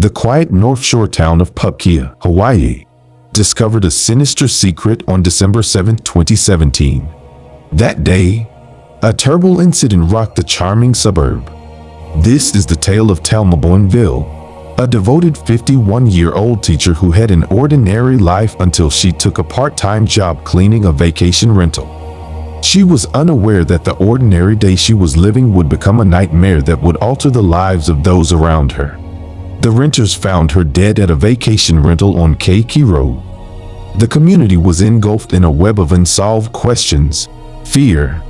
the quiet North Shore town of Pupkia, Hawaii, discovered a sinister secret on December 7, 2017. That day, a terrible incident rocked the charming suburb. This is the tale of Telma Boinville, a devoted 51-year-old teacher who had an ordinary life until she took a part-time job cleaning a vacation rental. She was unaware that the ordinary day she was living would become a nightmare that would alter the lives of those around her. The renters found her dead at a vacation rental on Keiki Road. The community was engulfed in a web of unsolved questions, fear,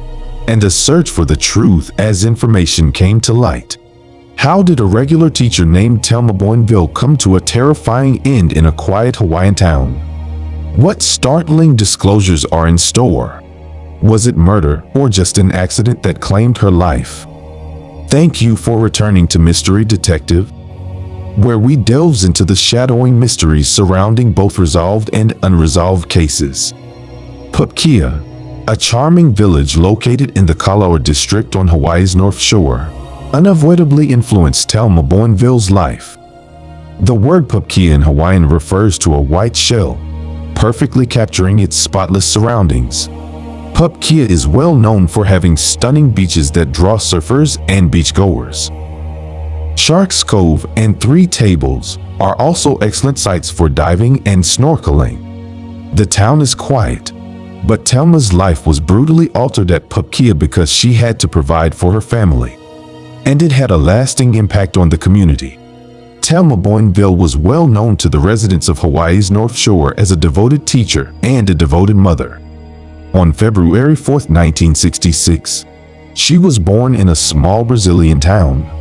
and a search for the truth as information came to light. How did a regular teacher named Telma Boinville come to a terrifying end in a quiet Hawaiian town? What startling disclosures are in store? Was it murder or just an accident that claimed her life? Thank you for returning to Mystery Detective, where we delve into the shadowing mysteries surrounding both resolved and unresolved cases. Pupkia, a charming village located in the Kalaua district on Hawaii's North Shore, unavoidably influenced Telma Boinville's life. The word Pupkia in Hawaiian refers to a white shell, perfectly capturing its spotless surroundings. Pupkia is well known for having stunning beaches that draw surfers and beachgoers. Sharks Cove and Three Tables are also excellent sites for diving and snorkeling. The town is quiet, but Telma's life was brutally altered at Pupkia because she had to provide for her family, and it had a lasting impact on the community. Telma Boinville was well known to the residents of Hawaii's North Shore as a devoted teacher and a devoted mother. On February 4, 1966, she was born in a small Brazilian town.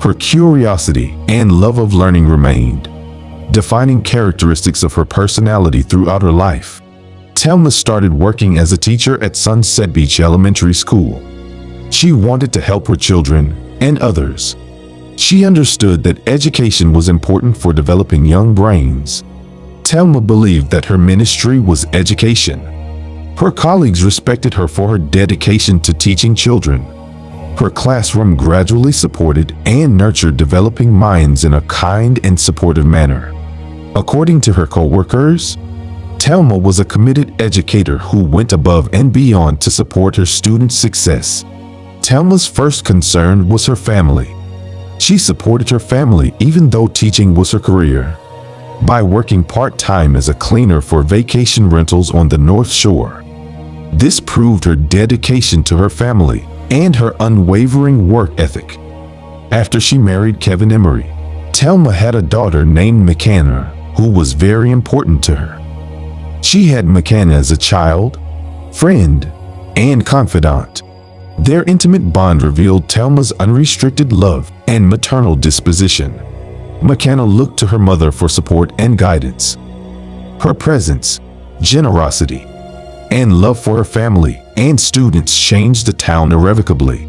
Her curiosity and love of learning remained defining characteristics of her personality throughout her life. Telma started working as a teacher at Sunset Beach Elementary School. She wanted to help her children and others. She understood that education was important for developing young brains. Telma believed that her ministry was education. Her colleagues respected her for her dedication to teaching children. Her classroom gradually supported and nurtured developing minds in a kind and supportive manner. According to her co-workers, Telma was a committed educator who went above and beyond to support her students' success. Telma's first concern was her family. She supported her family even though teaching was her career. By working part-time as a cleaner for vacation rentals on the North Shore, this proved her dedication to her family and her unwavering work ethic. After she married Kevin Emery, Telma had a daughter named McKenna, who was very important to her. She had McKenna as a child, friend, and confidant. Their intimate bond revealed Telma's unrestricted love and maternal disposition. McKenna looked to her mother for support and guidance. Her presence, generosity, and love for her family and students changed the town irrevocably.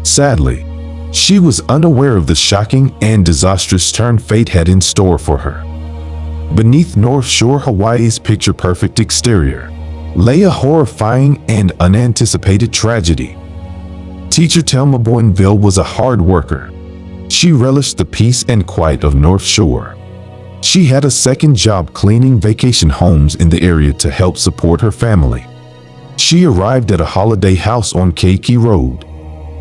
Sadly, she was unaware of the shocking and disastrous turn fate had in store for her. Beneath North Shore Hawaii's picture-perfect exterior lay a horrifying and unanticipated tragedy. Teacher Telma Boinville was a hard worker. She relished the peace and quiet of North Shore. She had a second job cleaning vacation homes in the area to help support her family. She arrived at a holiday house on Keiki Road,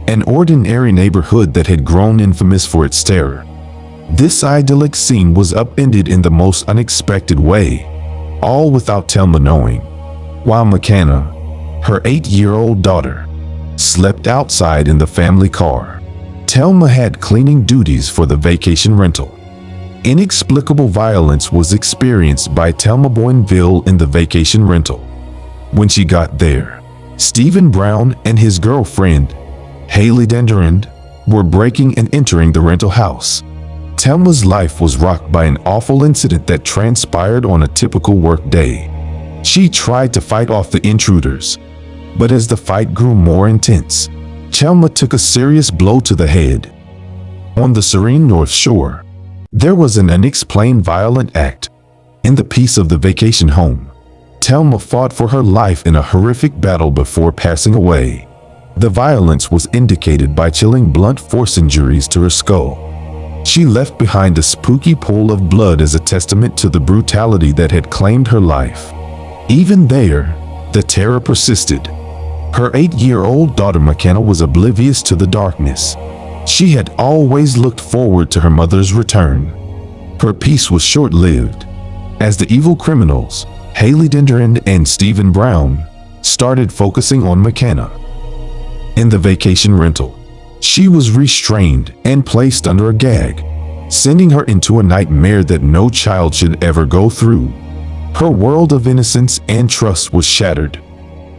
an ordinary neighborhood that had grown infamous for its terror. This idyllic scene was upended in the most unexpected way, all without Telma knowing. While McKenna, her 8-year-old daughter, slept outside in the family car, Telma had cleaning duties for the vacation rental. Inexplicable violence was experienced by Telma Boinville in the vacation rental. When she got there, Stephen Brown and his girlfriend, Haley Denderand, were breaking and entering the rental house. Telma's life was rocked by an awful incident that transpired on a typical work day. She tried to fight off the intruders, but as the fight grew more intense, Telma took a serious blow to the head. On the serene North Shore, there was an unexplained violent act. In the peace of the vacation home, Telma fought for her life in a horrific battle before passing away. The violence was indicated by chilling blunt force injuries to her skull. She left behind a spooky pool of blood as a testament to the brutality that had claimed her life. Even there, the terror persisted. Her 8-year-old daughter McKenna was oblivious to the darkness. She had always looked forward to her mother's return. Her peace was short-lived, as the evil criminals, Haley Denderend and Stephen Brown, started focusing on McKenna. In the vacation rental, she was restrained and placed under a gag, sending her into a nightmare that no child should ever go through. Her world of innocence and trust was shattered.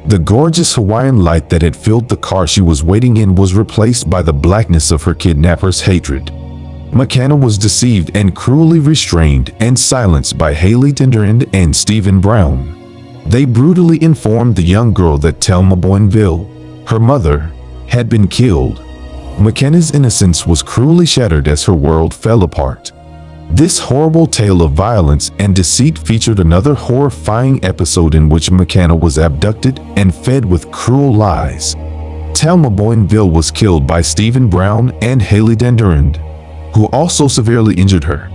The gorgeous Hawaiian light that had filled the car she was waiting in was replaced by the blackness of her kidnapper's hatred. McKenna was deceived and cruelly restrained and silenced by Haley Denderend and Stephen Brown. They brutally informed the young girl that Telma Boinville, her mother, had been killed. McKenna's innocence was cruelly shattered as her world fell apart. This horrible tale of violence and deceit featured another horrifying episode in which McKenna was abducted and fed with cruel lies. Telma Boinville was killed by Stephen Brown and Haley Denderend, who also severely injured her.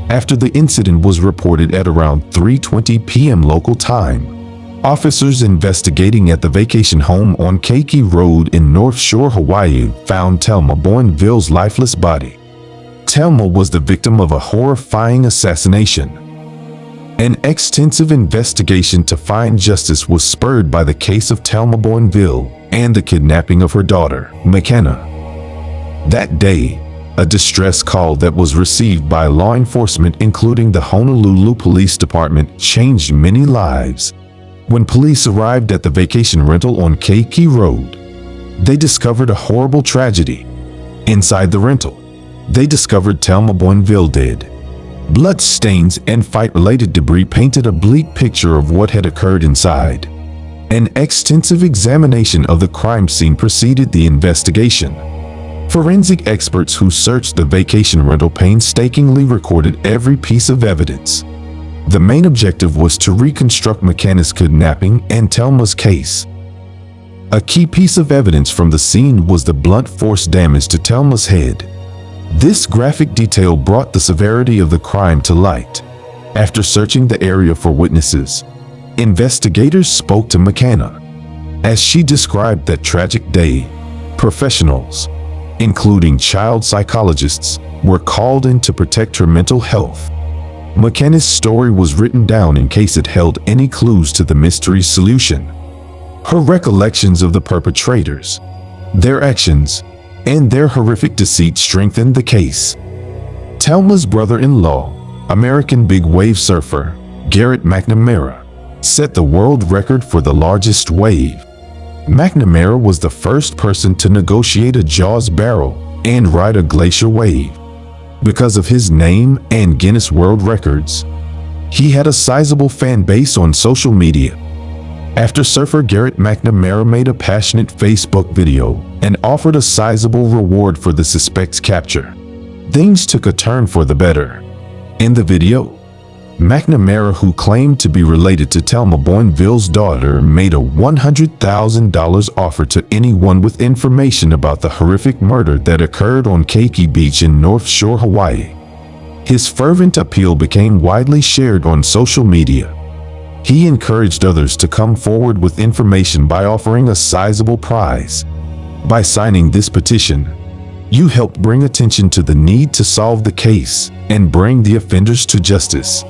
After the incident was reported at around 3:20 p.m. local time, officers investigating at the vacation home on Keiki Road in North Shore, Hawaii, found Telma Boinville's lifeless body. Telma was the victim of a horrifying assassination. An extensive investigation to find justice was spurred by the case of Telma Boinville and the kidnapping of her daughter, McKenna. That day, a distress call that was received by law enforcement, including the Honolulu Police Department, changed many lives. When police arrived at the vacation rental on Keiki Road, they discovered a horrible tragedy. Inside the rental, they discovered Telma Boinville dead. Blood stains and fight-related debris painted a bleak picture of what had occurred inside. An extensive examination of the crime scene preceded the investigation. Forensic experts who searched the vacation rental painstakingly recorded every piece of evidence. The main objective was to reconstruct McKenna's kidnapping and Telma's case. A key piece of evidence from the scene was the blunt force damage to Telma's head. This graphic detail brought the severity of the crime to light. After searching the area for witnesses, investigators spoke to McKenna. As she described that tragic day, professionals, including child psychologists, were called in to protect her mental health. McKenna's story was written down in case it held any clues to the mystery's solution. Her recollections of the perpetrators, their actions, and their horrific deceit strengthened the case. Telma's brother-in-law, American big wave surfer Garrett McNamara, set the world record for the largest wave. McNamara was the first person to negotiate a Jaws barrel and ride a glacier wave. Because of his name and Guinness World Records, he had a sizable fan base on social media. After surfer Garrett McNamara made a passionate Facebook video and offered a sizable reward for the suspect's capture, things took a turn for the better. In the video, McNamara, who claimed to be related to Telma Boinville's daughter, made a $100,000 offer to anyone with information about the horrific murder that occurred on Keiki Beach in North Shore, Hawaii. His fervent appeal became widely shared on social media. He encouraged others to come forward with information by offering a sizable prize. By signing this petition, you help bring attention to the need to solve the case and bring the offenders to justice.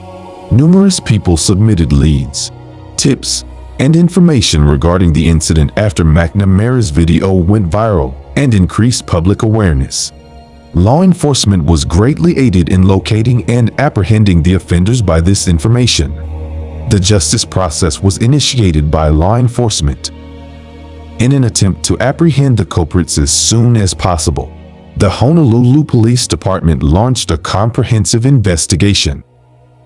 Numerous people submitted leads, tips, and information regarding the incident after McNamara's video went viral and increased public awareness. Law enforcement was greatly aided in locating and apprehending the offenders by this information. The justice process was initiated by law enforcement. In an attempt to apprehend the culprits as soon as possible, the Honolulu Police Department launched a comprehensive investigation.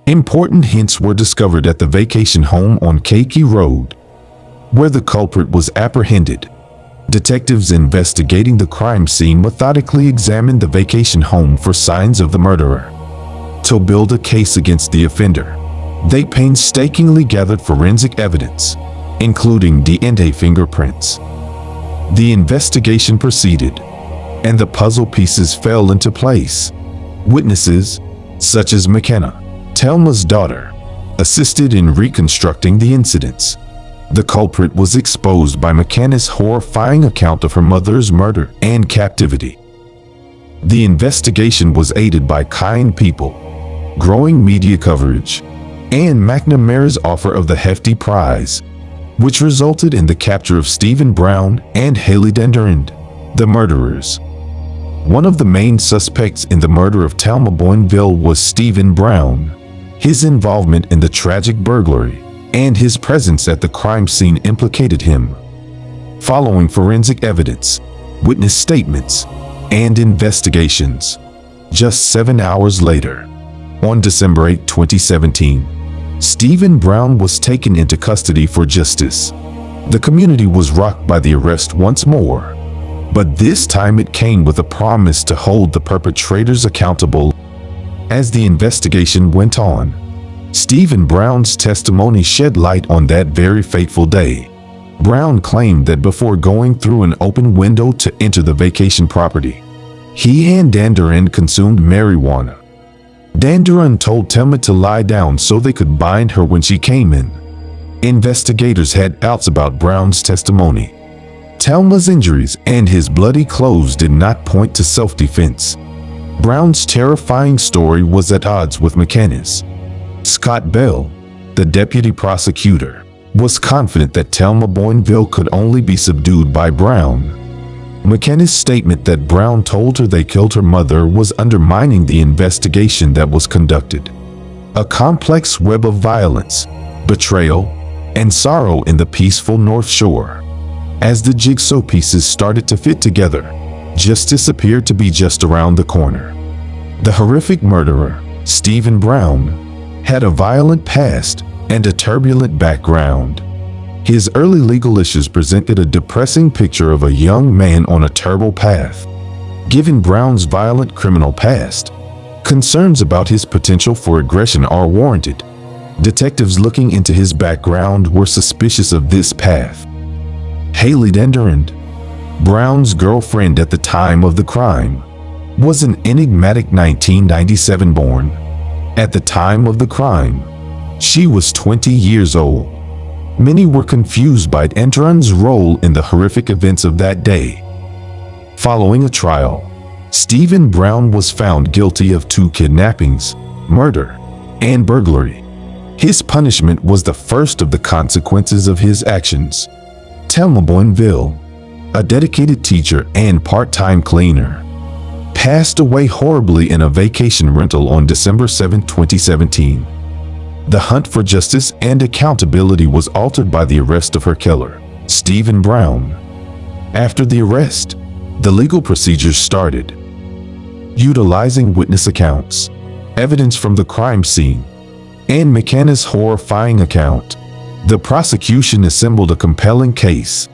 Important hints were discovered at the vacation home on Keiki Road, where the culprit was apprehended. Detectives investigating the crime scene methodically examined the vacation home for signs of the murderer. To build a case against the offender, they painstakingly gathered forensic evidence, including DNA fingerprints. The investigation proceeded, and the puzzle pieces fell into place. Witnesses, such as McKenna, Telma's daughter, assisted in reconstructing the incidents. The culprit was exposed by McKenna's horrifying account of her mother's murder and captivity. The investigation was aided by kind people, growing media coverage, and McNamara's offer of the hefty prize, which resulted in the capture of Stephen Brown and Haley Denderend, the murderers. One of the main suspects in the murder of Telma Boinville was Stephen Brown. His involvement in the tragic burglary and his presence at the crime scene implicated him. Following forensic evidence, witness statements, and investigations, just 7 hours later, on December 8, 2017, Stephen Brown was taken into custody for justice. The community was rocked by the arrest once more, but this time it came with a promise to hold the perpetrators accountable. As the investigation went on, Stephen Brown's testimony shed light on that very fateful day. Brown claimed that before going through an open window to enter the vacation property, he and Denderend consumed marijuana. Denderend told Telma to lie down so they could bind her when she came in. Investigators had doubts about Brown's testimony. Telma's injuries and his bloody clothes did not point to self-defense. Brown's terrifying story was at odds with McKenna's. Scott Bell, the deputy prosecutor, was confident that Telma Boinville could only be subdued by Brown. McKenna's statement that Brown told her they killed her mother was undermining the investigation that was conducted. A complex web of violence, betrayal, and sorrow in the peaceful North Shore. As the jigsaw pieces started to fit together, justice appeared to be just around the corner. The horrific murderer, Stephen Brown, had a violent past and a turbulent background. His early legal issues presented a depressing picture of a young man on a terrible path. Given Brown's violent criminal past, concerns about his potential for aggression are warranted. Detectives looking into his background were suspicious of this path. Haley Denderend, Brown's girlfriend at the time of the crime, was an enigmatic 1997 born. At the time of the crime, she was 20 years old. Many were confused by Denderend's role in the horrific events of that day. Following a trial, Stephen Brown was found guilty of 2 kidnappings, murder, and burglary. His punishment was the first of the consequences of his actions. Telma Boinville, a dedicated teacher and part-time cleaner, passed away horribly in a vacation rental on December 7, 2017. The hunt for justice and accountability was altered by the arrest of her killer, Stephen Brown. After the arrest, the legal procedures started. Utilizing witness accounts, evidence from the crime scene, and McKenna's horrifying account, the prosecution assembled a compelling case.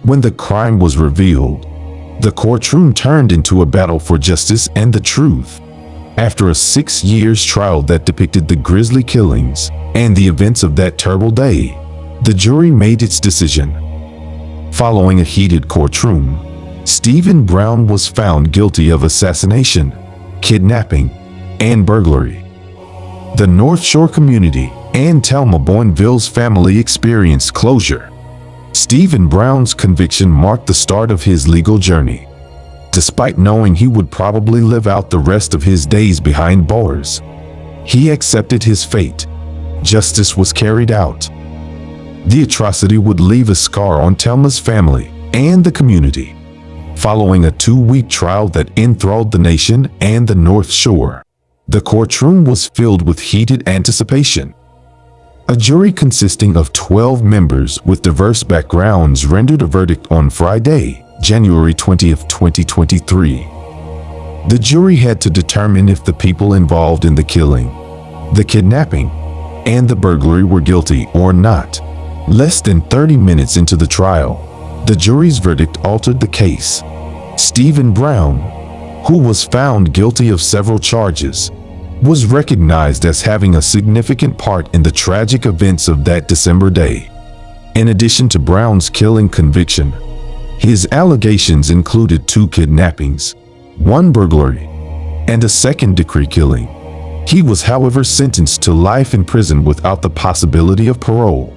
When the crime was revealed, the courtroom turned into a battle for justice and the truth. After a 6-year trial that depicted the grisly killings and the events of that terrible day, the jury made its decision. Following a heated courtroom, Stephen Brown was found guilty of assassination, kidnapping, and burglary. The North Shore community and Telma Boinville's family experienced closure. Stephen Brown's conviction marked the start of his legal journey. Despite knowing he would probably live out the rest of his days behind bars, he accepted his fate. Justice was carried out. The atrocity would leave a scar on Telma's family and the community. Following a 2-week trial that enthralled the nation and the North Shore, the courtroom was filled with heated anticipation. A jury consisting of 12 members with diverse backgrounds rendered a verdict on Friday, January 20, 2023. The jury had to determine if the people involved in the killing, the kidnapping, and the burglary were guilty or not. Less than 30 minutes into the trial, the jury's verdict altered the case. Stephen Brown, who was found guilty of several charges, was recognized as having a significant part in the tragic events of that December day. In addition to Brown's killing conviction, his allegations included 2 kidnappings, 1 burglary, and a second-degree killing. He was, however, sentenced to life in prison without the possibility of parole.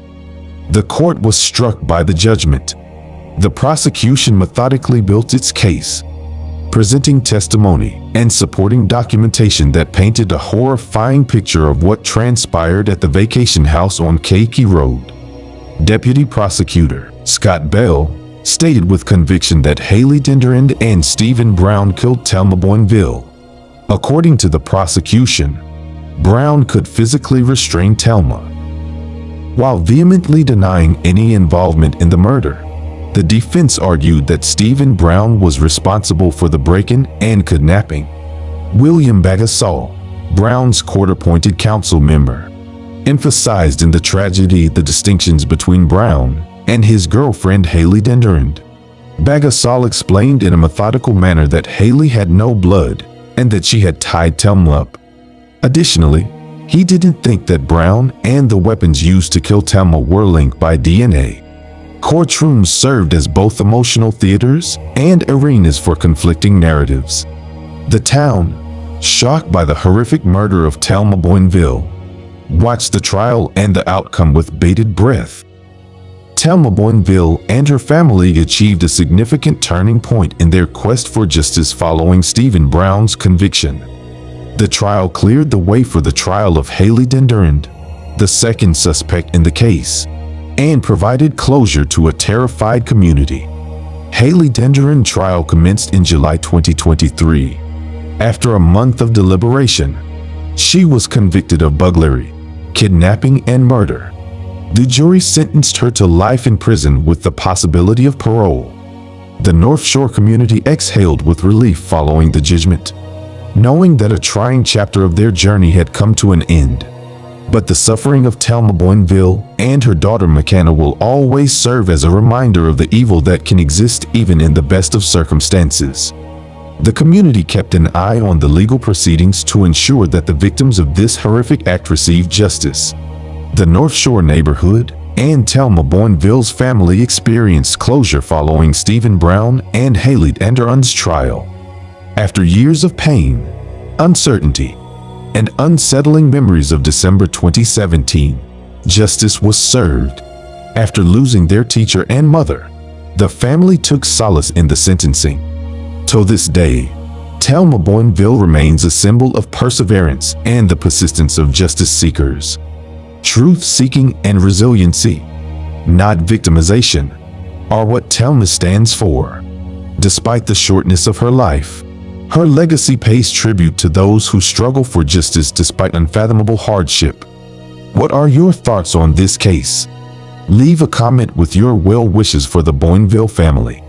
The court was struck by the judgment. The prosecution methodically built its case, presenting testimony and supporting documentation that painted a horrifying picture of what transpired at the vacation house on Keiki Road. Deputy Prosecutor Scott Bell stated with conviction that Haley Denderend and Stephen Brown killed Telma Boinville. According to the prosecution, Brown could physically restrain Telma. While vehemently denying any involvement in the murder, the defense argued that Stephen Brown was responsible for the break-in and kidnapping. William Bagasol, Brown's court-appointed council member, emphasized in the tragedy the distinctions between Brown and his girlfriend Haley Denderend. Bagasol explained in a methodical manner that Haley had no blood and that she had tied Telma up. Additionally, he didn't think that Brown and the weapons used to kill Telma were linked by DNA. Courtrooms served as both emotional theaters and arenas for conflicting narratives. The town, shocked by the horrific murder of Telma Boinville, watched the trial and the outcome with bated breath. Telma Boinville and her family achieved a significant turning point in their quest for justice following Stephen Brown's conviction. The trial cleared the way for the trial of Haley Denderend, the second suspect in the case, and provided closure to a terrified community. Haley Denderend's trial commenced in July 2023. After a month of deliberation, she was convicted of burglary, kidnapping, and murder. The jury sentenced her to life in prison with the possibility of parole. The North Shore community exhaled with relief following the judgment, knowing that a trying chapter of their journey had come to an end. But the suffering of Telma Boinville and her daughter McKenna will always serve as a reminder of the evil that can exist even in the best of circumstances. The community kept an eye on the legal proceedings to ensure that the victims of this horrific act received justice. The North Shore neighborhood and Telma Boinville's family experienced closure following Stephen Brown and Haley Denderend's trial. After years of pain, uncertainty, and unsettling memories of December 2017, justice was served. After losing their teacher and mother, the family took solace in the sentencing. To this day, Telma Boinville remains a symbol of perseverance and the persistence of justice seekers. Truth-seeking and resiliency, not victimization, are what Telma stands for. Despite the shortness of her life, her legacy pays tribute to those who struggle for justice despite unfathomable hardship. What are your thoughts on this case? Leave a comment with your well wishes for the Boinville family.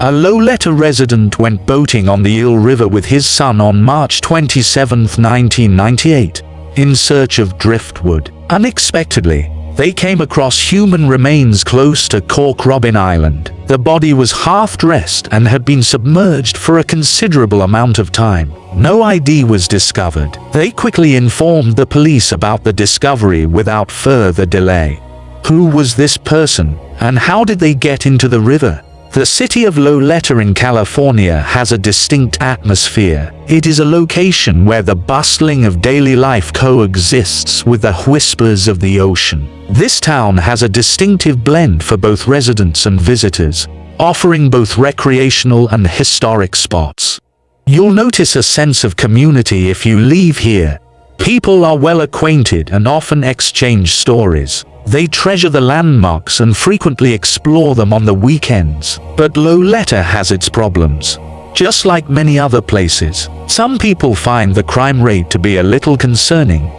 A Loleta resident went boating on the Eel River with his son on March 27, 1998, in search of driftwood. Unexpectedly, they came across human remains close to Cork Robin Island. The body was half-dressed and had been submerged for a considerable amount of time. No ID was discovered. They quickly informed the police about the discovery without further delay. Who was this person, and how did they get into the river? The city of Loleta in California has a distinct atmosphere. It is a location where the bustling of daily life coexists with the whispers of the ocean. This town has a distinctive blend for both residents and visitors, offering both recreational and historic spots. You'll notice a sense of community if you leave here. People are well acquainted and often exchange stories. They treasure the landmarks and frequently explore them on the weekends. But Loleta has its problems. Just like many other places, some people find the crime rate to be a little concerning.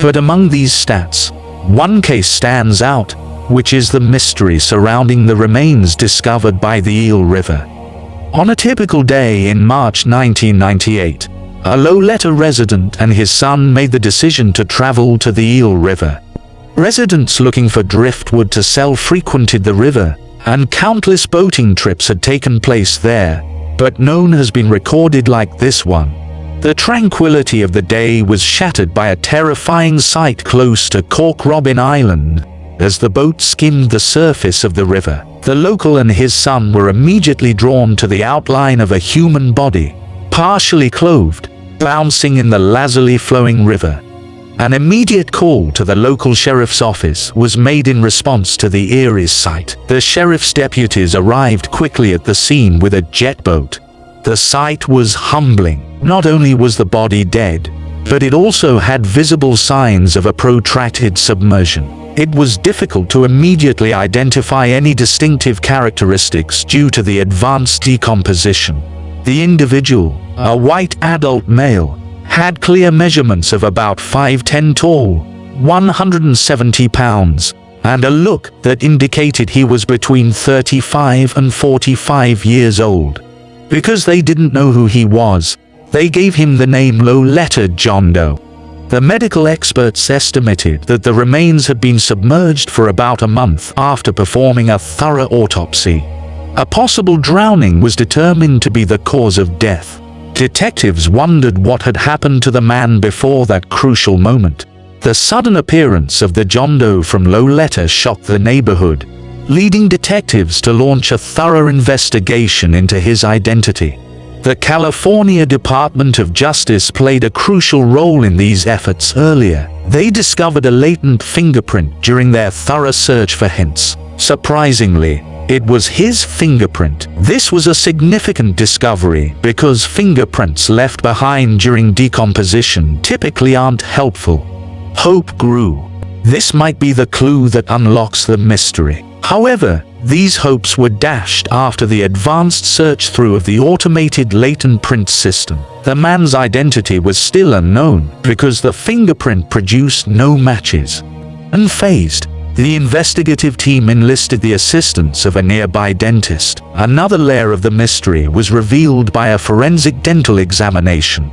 But among these stats, one case stands out, which is the mystery surrounding the remains discovered by the Eel River. On a typical day in March 1998, a Loleta resident and his son made the decision to travel to the Eel River. Residents looking for driftwood to sell frequented the river, and countless boating trips had taken place there, but none has been recorded like this one. The tranquility of the day was shattered by a terrifying sight close to Cork Robin Island. As the boat skimmed the surface of the river, the local and his son were immediately drawn to the outline of a human body, partially clothed, bouncing in the lazily flowing river. An immediate call to the local sheriff's office was made in response to the eerie sight. The sheriff's deputies arrived quickly at the scene with a jet boat. The sight was humbling. Not only was the body dead, but it also had visible signs of a protracted submersion. It was difficult to immediately identify any distinctive characteristics due to the advanced decomposition. The individual, a white adult male, had clear measurements of about 5'10" tall, 170 pounds, and a look that indicated he was between 35 and 45 years old. Because they didn't know who he was, they gave him the name Low-Letter John Doe. The medical experts estimated that the remains had been submerged for about a month after performing a thorough autopsy. A possible drowning was determined to be the cause of death. Detectives wondered what had happened to the man before that crucial moment. The sudden appearance of the John Doe from Low-Letter shocked the neighborhood, leading detectives to launch a thorough investigation into his identity. The California Department of Justice played a crucial role in these efforts earlier. They discovered a latent fingerprint during their thorough search for hints. Surprisingly, it was his fingerprint. This was a significant discovery because fingerprints left behind during decomposition typically aren't helpful. Hope grew. This might be the clue that unlocks the mystery. However, these hopes were dashed after the advanced search-through of the automated latent print system. The man's identity was still unknown because the fingerprint produced no matches. Unfazed, the investigative team enlisted the assistance of a nearby dentist. Another layer of the mystery was revealed by a forensic dental examination.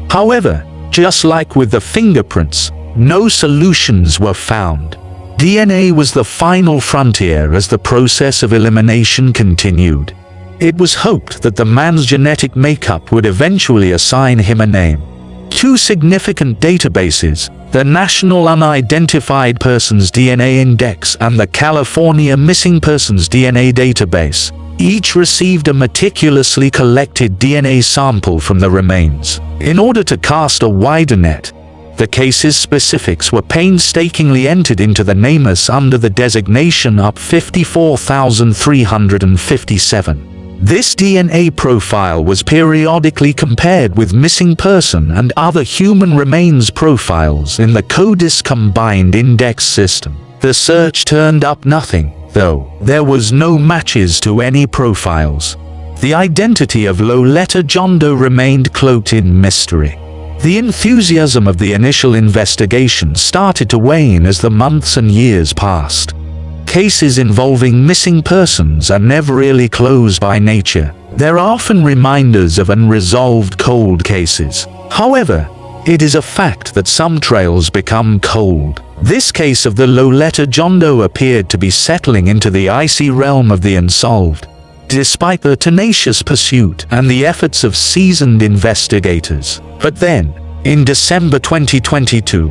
However, just like with the fingerprints, no solutions were found. DNA was the final frontier as the process of elimination continued. It was hoped that the man's genetic makeup would eventually assign him a name. Two significant databases, the National Unidentified Persons DNA Index and the California Missing Persons DNA Database, each received a meticulously collected DNA sample from the remains. In order to cast a wider net, the case's specifics were painstakingly entered into the NamUs under the designation UP 54357. This DNA profile was periodically compared with missing person and other human remains profiles in the CODIS combined index system. The search turned up nothing, though. There was no matches to any profiles. The identity of Low-Letter John Doe remained cloaked in mystery. The enthusiasm of the initial investigation started to wane as the months and years passed. Cases involving missing persons are never really closed by nature. They're often reminders of unresolved cold cases. However, it is a fact that some trails become cold. This case of the Low-Letter John Doe appeared to be settling into the icy realm of the unsolved, despite the tenacious pursuit and the efforts of seasoned investigators. But then, in December 2022,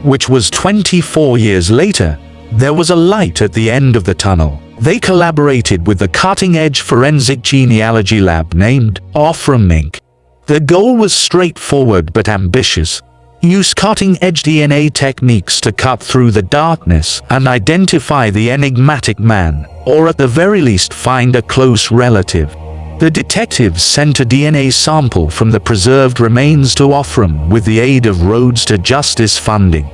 which was 24 years later, there was a light at the end of the tunnel. They collaborated with the cutting-edge forensic genealogy lab named Ophram Inc. The goal was straightforward but ambitious. Use cutting-edge DNA techniques to cut through the darkness and identify the enigmatic man, or at the very least find a close relative. The detectives sent a DNA sample from the preserved remains to Ophram with the aid of Roads to Justice funding.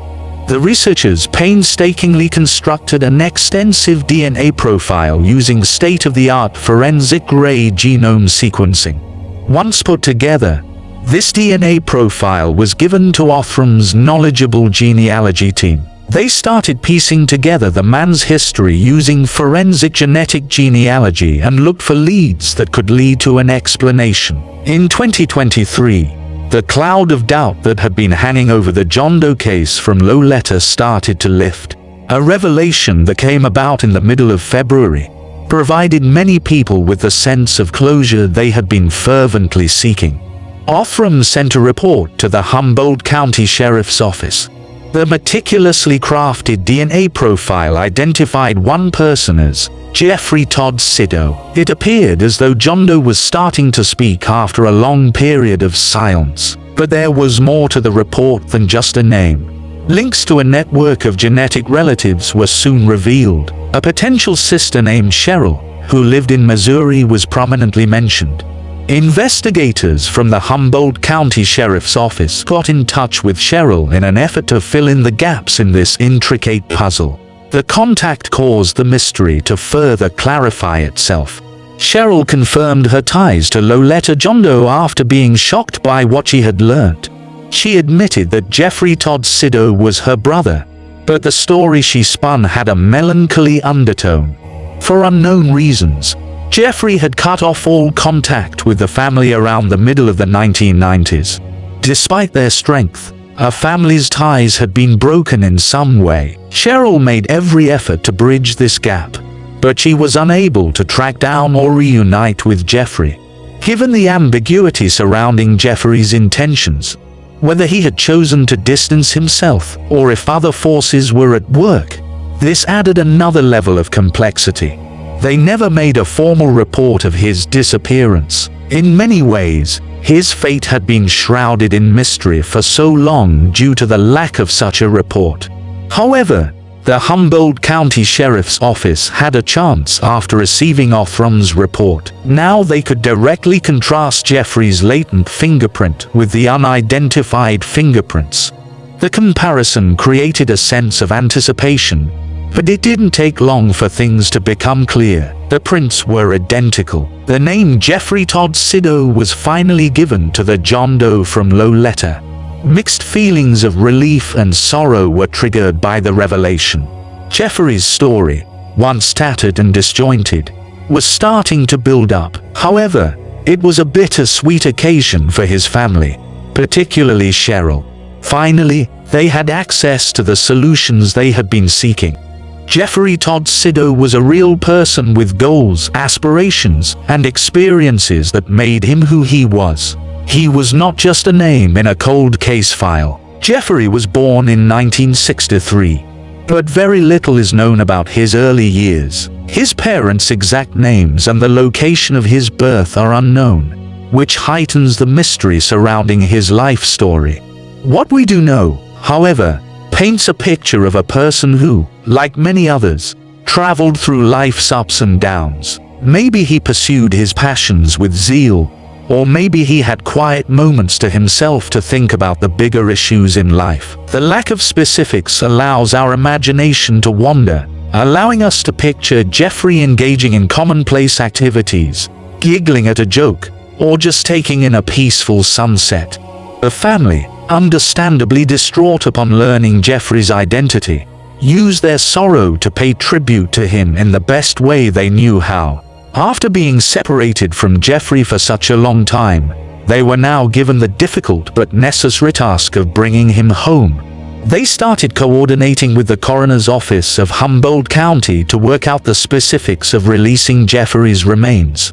The researchers painstakingly constructed an extensive DNA profile using state-of-the-art forensic-grade genome sequencing. Once put together, this DNA profile was given to Ophram's knowledgeable genealogy team. They started piecing together the man's history using forensic genetic genealogy and looked for leads that could lead to an explanation. In 2023, the cloud of doubt that had been hanging over the John Doe case from Low-Letter started to lift. A revelation that came about in the middle of February provided many people with the sense of closure they had been fervently seeking. Ophram sent a report to the Humboldt County Sheriff's Office. The meticulously crafted DNA profile identified one person as Jeffrey Todd Sido. It appeared as though John Doe was starting to speak after a long period of silence. But there was more to the report than just a name. Links to a network of genetic relatives were soon revealed. A potential sister named Cheryl, who lived in Missouri, was prominently mentioned. Investigators from the Humboldt County Sheriff's Office got in touch with Cheryl in an effort to fill in the gaps in this intricate puzzle. The contact caused the mystery to further clarify itself. Cheryl confirmed her ties to Loletta John Doe after being shocked by what she had learned. She admitted that Jeffrey Todd Sido was her brother, but the story she spun had a melancholy undertone. For unknown reasons, Jeffrey had cut off all contact with the family around the middle of the 1990s. Despite their strength, a family's ties had been broken in some way. Cheryl made every effort to bridge this gap, but she was unable to track down or reunite with Jeffrey. Given the ambiguity surrounding Jeffrey's intentions, whether he had chosen to distance himself or if other forces were at work, this added another level of complexity. They never made a formal report of his disappearance. In many ways, his fate had been shrouded in mystery for so long due to the lack of such a report. However, the Humboldt County Sheriff's Office had a chance after receiving Othram's report. Now they could directly contrast Jeffrey's latent fingerprint with the unidentified fingerprints. The comparison created a sense of anticipation, but it didn't take long for things to become clear. The prints were identical. The name Jeffrey Todd Sido was finally given to the John Doe from Loletta. Mixed feelings of relief and sorrow were triggered by the revelation. Jeffrey's story, once tattered and disjointed, was starting to build up. However, it was a bittersweet occasion for his family, particularly Cheryl. Finally, they had access to the solutions they had been seeking. Jeffrey Todd Sido was a real person with goals, aspirations, and experiences that made him who he was. He was not just a name in a cold case file. Jeffrey was born in 1963, but very little is known about his early years. His parents' exact names and the location of his birth are unknown, which heightens the mystery surrounding his life story. What we do know, however, paints a picture of a person who, like many others, traveled through life's ups and downs. Maybe he pursued his passions with zeal, or maybe he had quiet moments to himself to think about the bigger issues in life. The lack of specifics allows our imagination to wander, allowing us to picture Jeffrey engaging in commonplace activities, giggling at a joke, or just taking in a peaceful sunset. The family, understandably distraught upon learning Jeffrey's identity, used their sorrow to pay tribute to him in the best way they knew how. After being separated from Jeffrey for such a long time, they were now given the difficult but necessary task of bringing him home. They started coordinating with the coroner's office of Humboldt County to work out the specifics of releasing Jeffrey's remains.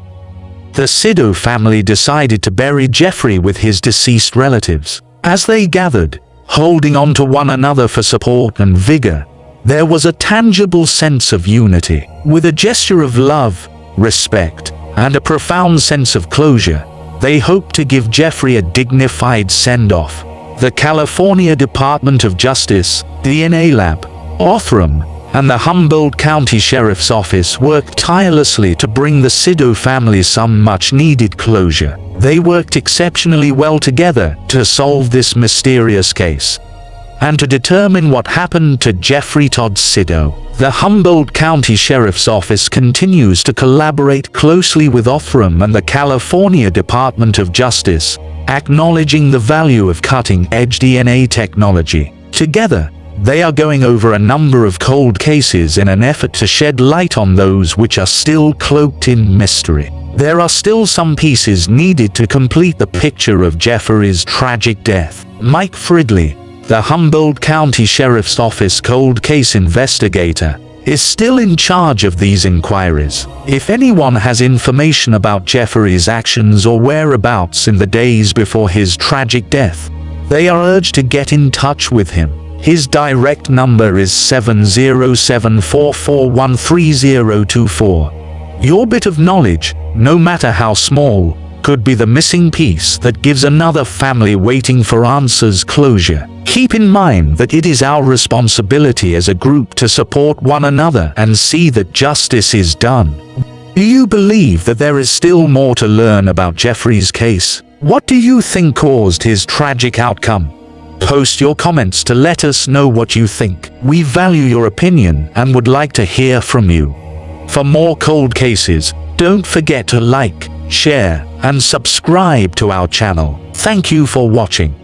The Sido family decided to bury Jeffrey with his deceased relatives. As they gathered, holding on to one another for support and vigor, there was a tangible sense of unity. With a gesture of love, respect, and a profound sense of closure, they hoped to give Jeffrey a dignified send-off. The California Department of Justice, DNA Lab, Othram, and the Humboldt County Sheriff's Office worked tirelessly to bring the Sido family some much-needed closure. They worked exceptionally well together to solve this mysterious case, and to determine what happened to Jeffrey Todd Sido. The Humboldt County Sheriff's Office continues to collaborate closely with Othram and the California Department of Justice, acknowledging the value of cutting-edge DNA technology. Together, they are going over a number of cold cases in an effort to shed light on those which are still cloaked in mystery. There are still some pieces needed to complete the picture of Jeffrey's tragic death. Mike Fridley, the Humboldt County Sheriff's Office cold case investigator, is still in charge of these inquiries. If anyone has information about Jeffrey's actions or whereabouts in the days before his tragic death, they are urged to get in touch with him. His direct number is 70744130024. Your bit of knowledge, no matter how small, could be the missing piece that gives another family waiting for answers closure. Keep in mind that it is our responsibility as a group to support one another and see that justice is done. Do you believe that there is still more to learn about Jeffrey's case? What do you think caused his tragic outcome? Post your comments to let us know what you think. We value your opinion and would like to hear from you. For more cold cases, don't forget to like, share, and subscribe to our channel. Thank you for watching.